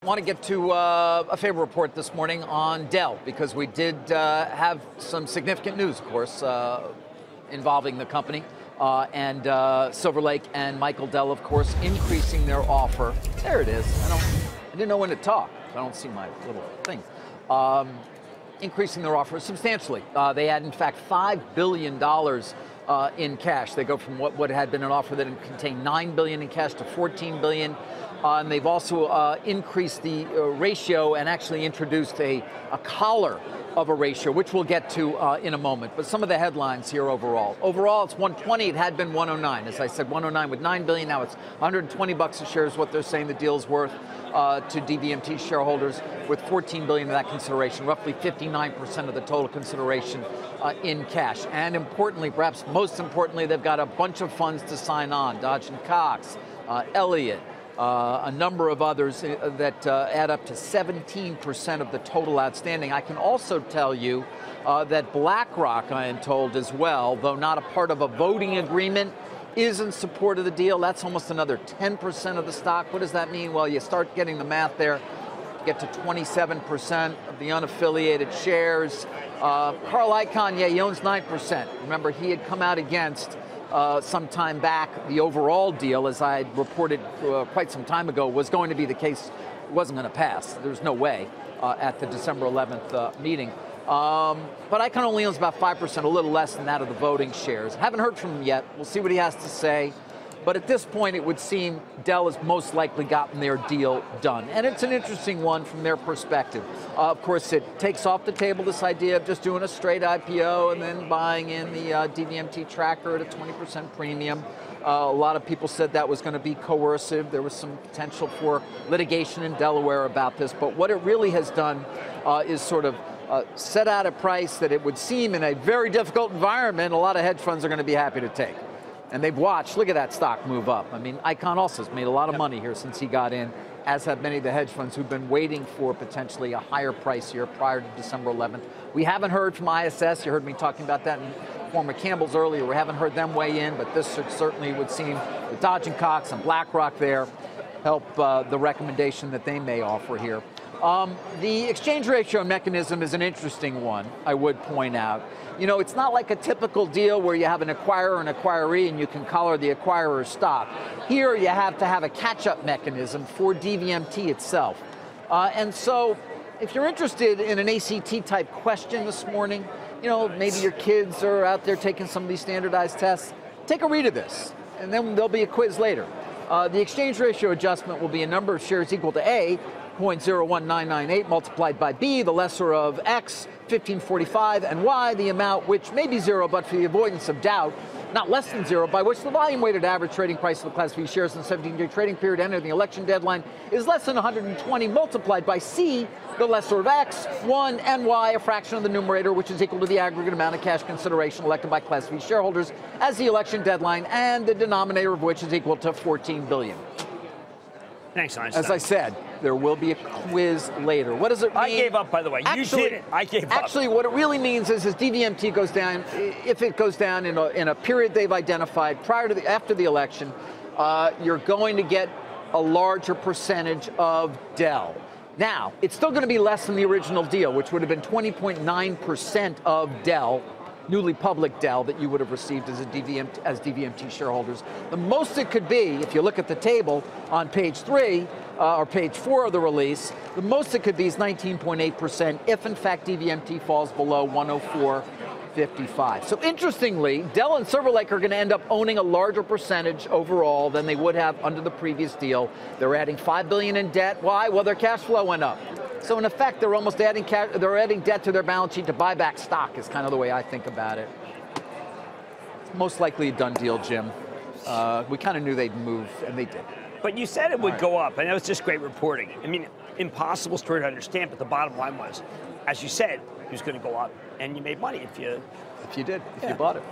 I want to get to a Faber Report this morning on Dell, because we did have some significant news, of course, involving the company and Silver Lake and Michael Dell, of course, increasing their offer. There it is. I didn't know when to talk. I don't see my little thing. Increasing their offer substantially. They had, in fact, $5 billion in cash. They go from what had been an offer that contained $9 billion in cash to $14 billion. And they've also increased the ratio and actually introduced a collar of a ratio, which we'll get to in a moment. But some of the headlines here overall. Overall, it's 120. It had been 109. As I said, 109 with $9 billion. Now it's $120 a share is what they're saying the deal's worth to DVMT shareholders, with $14 billion of that consideration, roughly 59% of the total consideration in cash. And importantly, perhaps most importantly, they've got a bunch of funds to sign on. Dodge & Cox, Elliott, a number of others that add up to 17% of the total outstanding. I can also tell you that BlackRock, I am told as well, though not a part of a voting agreement, is in support of the deal. That's almost another 10% of the stock. What does that mean? Well, you start getting the math there, get to 27% of the unaffiliated shares. Carl Icahn, yeah, he owns 9%. Remember, he had come out against some time back the overall deal, as I had reported quite some time ago, was going to be the case. It wasn't going to pass. There's no way at the December 11th meeting. But Icahn only owns about 5%, a little less than that of the voting shares. Haven't heard from him yet. We'll see what he has to say. But at this point, it would seem Dell has most likely gotten their deal done. And it's an interesting one from their perspective. Of course, it takes off the table this idea of just doing a straight IPO and then buying in the DVMT tracker at a 20% premium. A lot of people said that was going to be coercive. There was some potential for litigation in Delaware about this. But what it really has done is sort of set out a price that it would seem in a very difficult environment, a lot of hedge funds are going to be happy to take. And they've watched, look at that stock move up. I mean, Icahn also has made a lot of money here since he got in, as have many of the hedge funds who've been waiting for potentially a higher price here prior to December 11th. We haven't heard from ISS. You heard me talking about that in former Campbell's earlier. We haven't heard them weigh in, but this certainly would seem with Dodge & Cox and BlackRock there help the recommendation that they may offer here. The exchange ratio mechanism is an interesting one, I would point out. You know, it's not like a typical deal where you have an acquirer and acquiree and you can collar the acquirer's stock. Here you have to have a catch-up mechanism for DVMT itself. And so if you're interested in an ACT type question this morning, you know, maybe your kids are out there taking some of these standardized tests, take a read of this, and then there'll be a quiz later. The exchange ratio adjustment will be a number of shares equal to A, 0.01998 multiplied by B, the lesser of X, 1545, and Y, the amount which may be zero, but for the avoidance of doubt, not less than zero, by which the volume-weighted average trading price of the Class B shares in the 17-day trading period ending the election deadline is less than 120 multiplied by C, the lesser of X, 1, and Y, a fraction of the numerator, which is equal to the aggregate amount of cash consideration elected by Class B shareholders as the election deadline, and the denominator of which is equal to $14 billion. Thanks, Einstein. As I said, there will be a quiz later. What does it mean? I gave up, by the way. You did it. I gave up. Actually, what it really means is DVMT goes down, if it goes down in a period they've identified prior to after the election, you're going to get a larger percentage of Dell. Now, it's still going to be less than the original deal, which would have been 20.9% of Dell, newly public Dell, that you would have received as DVMT shareholders. The most it could be, if you look at the table on page 3 or page 4 of the release, the most it could be is 19.8% if in fact DVMT falls below 104.55. So interestingly, Dell and Silver Lake are going to end up owning a larger percentage overall than they would have under the previous deal. They're adding $5 billion in debt. Why? Well, their cash flow went up. So in effect, they're almost adding debt to their balance sheet to buy back stock, is kind of the way I think about it. It's most likely a done deal, Jim. We kind of knew they'd move, and they did. But you said it would go up, and that was just great reporting. I mean, impossible story to understand, but the bottom line was, as you said, it was going to go up, and you made money if you did, if you bought it.